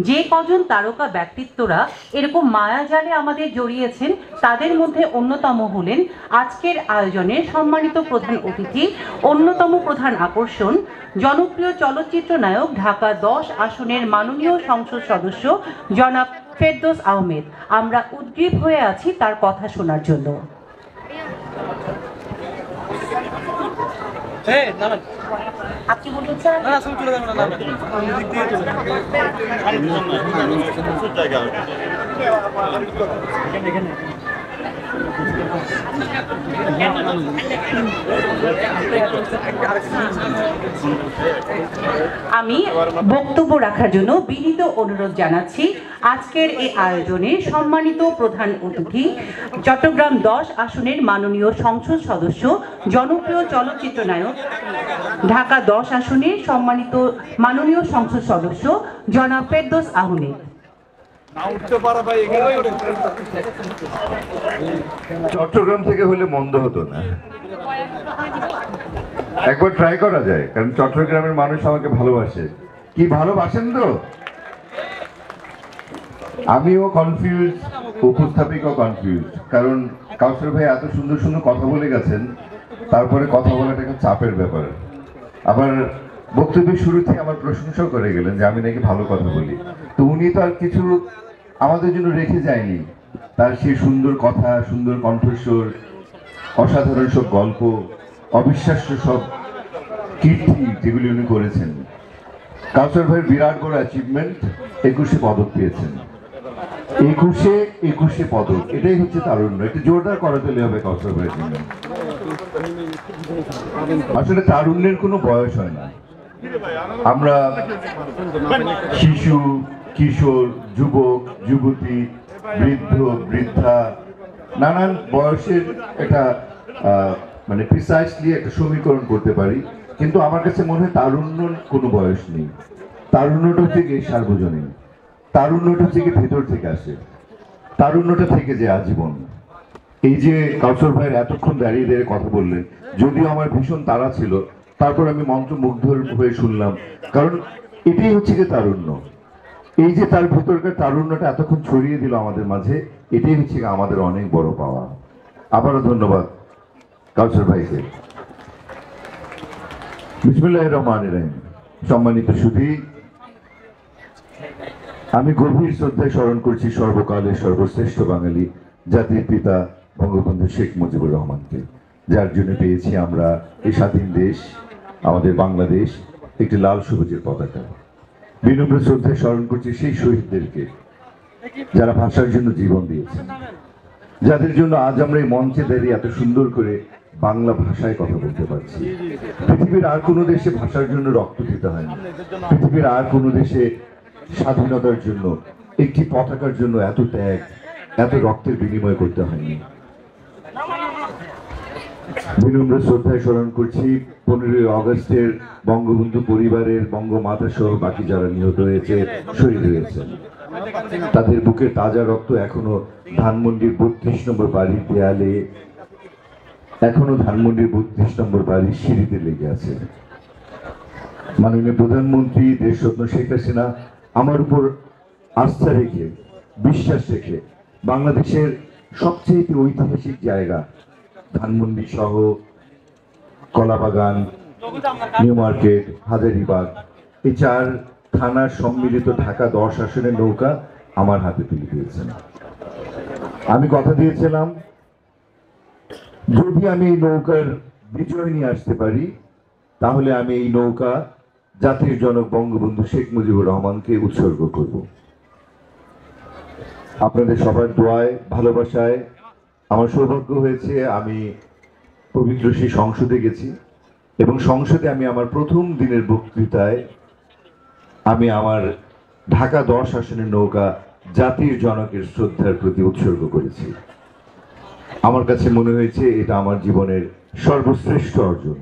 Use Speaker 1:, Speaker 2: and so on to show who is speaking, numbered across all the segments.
Speaker 1: যে কজন তারকা ব্যক্তিত্বরা এরকম মায়াজালে আমাদের জড়িয়েছেন তাদের মধ্যে অন্যতম হলেন আজকের আয়োজনের সম্মানিত প্রধান অতিথি, অন্যতম প্রধান আকর্ষণ, জনপ্রিয় চলচ্চিত্র নায়ক, ঢাকা 10 আসনের মাননীয় সংসদ সদস্য জনাব ফেরদৌস আহমেদ। আমরা উদ্গ্রীব হয়ে আছি তার কথা শোনার জন্য। আপনি বলুন স্যার। না না, চলে যাবেন না, আমি দিক দিয়ে চলে এখানে আমি বক্তব্য রাখার জন্য বিনীত অনুরোধ জানাচ্ছি আজকের এই আয়োজনে সম্মানিত প্রধান অতিথি, চট্টগ্রাম 10 আসনের মাননীয় সংসদ সদস্য, জনপ্রিয় চলচ্চিত্র নায়ক, ঢাকা 10 আসনের সম্মানিত মাননীয় সংসদ সদস্য জনাব ফেরদৌস আহমেদ।
Speaker 2: চট্টগ্রাম থেকে হলে মন্দ হতো না, একবার ট্রাই করা যায়, কারণ চট্টগ্রামের মানুষ আমাকে ভালোবাসে। কি ভালোবাসেন তো? আমিও কনফিউজ, উপস্থাপিকও কনফিউজ, কারণ কাউসার ভাই এত সুন্দর সুন্দর কথা বলে গেছেন, তারপরে কথা বলাটা একটা চাপের ব্যাপার। আবার বক্তব্যের শুরুতে আমার প্রশংসাও করে গেলেন যে আমি নাকি ভালো কথা বলি। তো উনি তো আর কিছু আমাদের জন্য রেখে যায়নি, তার সেই সুন্দর কথা, সুন্দর কণ্ঠস্বর, অসাধারণ সব গল্প, অবিশ্বাস্য সব কীর্তি যেগুলি উনি করেছেন। কাউসার ভাইয়ের বিরাট বড় অ্যাচিভমেন্ট, 21 পদক পেয়েছেন। 21 পদক, এটাই হচ্ছে তারুণ্য। একটু জোরদার করা দিলে হবে কাউসার ভাইয়ের জন্য। আসলে তারুণ্যের কোনো বয়স হয় না। আমরা শিশু, কিশোর, যুবক, যুবতী, বৃদ্ধ, বৃদ্ধা, নানান বয়সের একটা মানে প্রিসাইসলি একটা সমীকরণ করতে পারি, কিন্তু আমার কাছে মনে হয় তারুণ্যর কোনো বয়স নেই। তারুণ্যটা থেকে সার্বজনীন, তারুণ্যটা থেকে ভেতর থেকে আসে, তারুণ্যটা থেকে যে আজীবন। এই যে কাউসার ভাইয়ের এতক্ষণ দাঁড়িয়ে দাঁড়িয়ে কথা বললেন, যদিও আমার ভীষণ তাড়া ছিল, তারপর আমি মন্ত্রমুগ্ধ হয়ে শুনলাম, কারণ এটাই হচ্ছে কি তারুণ্য। এই যে তার ভেতরকার তারুণ্যটা এতক্ষণ ছড়িয়ে দিল আমাদের মাঝে, এটাই হচ্ছে আমাদের অনেক বড় পাওয়া। আবারও ধন্যবাদ কাউসার ভাইকে। বিসমিল্লাহির রহমানির রহিম। সম্মানিত সুধী, আমি গভীর শ্রদ্ধায় স্মরণ করছি সর্বকালের সর্বশ্রেষ্ঠ বাঙালি, জাতির পিতা বঙ্গবন্ধু শেখ মুজিবুর রহমানকে, যার জন্য পেয়েছি আমরা এই স্বাধীন দেশ, আমাদের বাংলাদেশ, একটি লাল সবুজের পতাকা। বিনম্র শ্রদ্ধায় স্মরণ করছি সেই শহীদদেরকে, যারা ভাষার জন্য জীবন দিয়েছেন, যাদের জন্য আজ আমরা এই মঞ্চে দাঁড়িয়ে এত সুন্দর করে বাংলা ভাষায় কথা বলতে পারছি। পৃথিবীর আর কোনো দেশে ভাষার জন্য রক্ত দিতে হয়নি, পৃথিবীর আর কোনো দেশে স্বাধীনতার জন্য, একটি পতাকার জন্য এত ত্যাগ, এত রক্তের বিনিময় করতে হয়নি। বিনম্র শ্রদ্ধায় স্মরণ করছি 15ই আগস্টের বঙ্গবন্ধু পরিবারের, বঙ্গমাতা সহ বাকি যারা নিহত হয়েছে, শহীদ হয়েছেন, তাদের বুকের তাজা রক্ত এখনো ধানমন্ডির 32 নম্বর বাড়ির দেয়ালে, এখনো ধানমন্ডির 32 নম্বর বাড়ির সিঁড়িতে লেগে আছে। মাননীয় প্রধানমন্ত্রী দেশরত্ন শেখ হাসিনা আমার উপর আস্থা রেখে, বিশ্বাস রেখে বাংলাদেশের সবচেয়ে ঐতিহাসিক জায়গা ধানমন্ডি সহ কলাবাগান, নিউ মার্কেট, হাজারীবাগ, এই 4 থানার সম্মিলিত ঢাকা 10 আসনের নৌকা আমার হাতে তুলে দিয়েছেন। আমি কথা দিয়েছিলাম, যদি আমি এই নৌকার বিজয় নিয়ে আসতে পারি, তাহলে আমি এই নৌকা জাতির জনক বঙ্গবন্ধু শেখ মুজিবুর রহমানকে উৎসর্গ করব। আপনাদের সবার দোয়ায়, ভালোবাসায় আমার সৌভাগ্য হয়েছে, আমি পবিত্র সেই সংসদে গেছি, এবং সংসদে আমি আমার প্রথম দিনের বক্তৃতায় আমি আমার ঢাকা 10 আসনের নৌকা জাতির জনকের শ্রদ্ধার প্রতি উৎসর্গ করেছি। আমার কাছে মনে হয়েছে এটা আমার জীবনের সর্বশ্রেষ্ঠ অর্জন।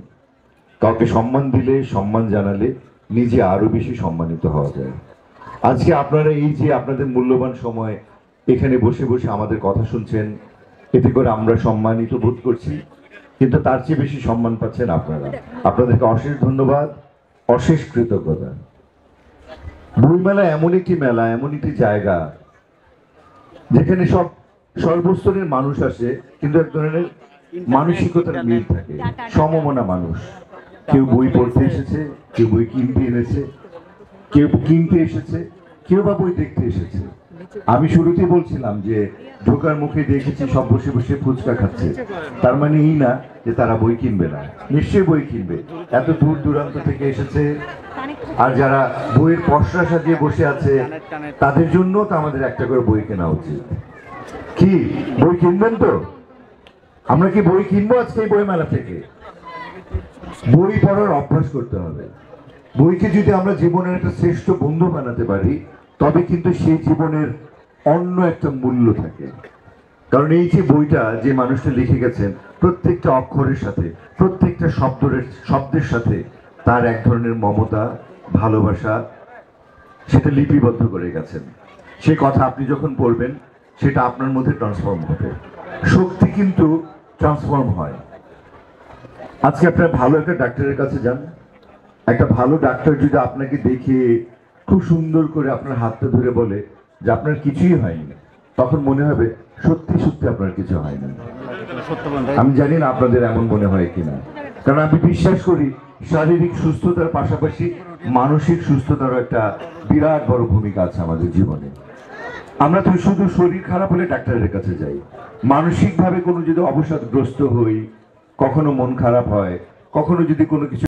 Speaker 2: কাউকে সম্মান দিলে, সম্মান জানালে নিজে আরো বেশি সম্মানিত হওয়া যায়। আজকে আপনারা এই যে আপনাদের মূল্যবান সময় এখানে বসে বসে আমাদের কথা শুনছেন, এতে করে আমরা সম্মানিত বোধ করছি, কিন্তু তার চেয়ে বেশি সম্মান পাচ্ছেন আপনারা। আপনাদেরকে অশেষ ধন্যবাদ, অশেষ কৃতজ্ঞতা। বইমেলা এমন একটি মেলা, এমন একটি জায়গা যেখানে সর্বস্তরের মানুষ আসে, কিন্তু এক ধরনের মানসিকতার মিল থাকে, সমমনা মানুষ। কেউ বই পড়তে এসেছে, কেউ বই কিনতে এনেছে, কেউ কিনতে এসেছে, কেউ বা বই দেখতে এসেছে। আমি শুরুতে বলছিলাম যে ঢোকার মুখে দেখেছি সব বসে বসে ফুচকা খাচ্ছে, তার মানে এই না যে তারা বই কিনবে না, নিশ্চয়ই বই কিনবে। এত দূর দূরান্ত থেকে এসেছে, আর যারা বইয়ের পসরা সাজিয়ে বসে আছে তাদের জন্য তো আমাদের একটা করে বই কেনা উচিত। কি বই কিনবেন তো? আমরা কি বই কিনবো আজকে এই বই মেলা থেকে? বই পড়ার অভ্যাস করতে হবে। বইকে যদি আমরা জীবনের একটা শ্রেষ্ঠ বন্ধু বানাতে পারি, তবে কিন্তু সেই জীবনের অন্য একটা মূল্য থাকে। কারণ এই যে বইটা যে মানুষটা লিখে গেছেন, প্রত্যেকটা অক্ষরের সাথে, প্রত্যেকটা শব্দের সাথে তার এক ধরনের মমতা, ভালোবাসা, সেটা লিপিবদ্ধ করে গেছেন। সেই কথা আপনি যখন পড়বেন, সেটা আপনার মধ্যে ট্রান্সফর্ম হবে। শক্তি কিন্তু ট্রান্সফর্ম হয়। আজকে আপনার ভালো একটা ডাক্তারের কাছে যান, একটা ভালো ডাক্তার যদি আপনাকে দেখে খুব সুন্দর করে আপনার হাতটা ধরে বলে যে আপনার কিছুই হয়নি, তখন মনে হবে সত্যি সত্যি আপনার কিছু হয়নি। আমি জানি না আপনাদের এমন মনে হয় কিনা, কারণ আমি বিশ্বাস করি শারীরিক সুস্থতার পাশাপাশি মানসিক সুস্থতারও একটা বিরাট বড় ভূমিকা আছে আমাদের জীবনে। আমরা তো শুধু শরীর খারাপ হলে ডাক্তারের কাছে যাই, মানসিকভাবে কোনো যদি অবসাদগ্রস্ত হই, কখনো মন খারাপ হয়, কখনো যদি কোনো কিছু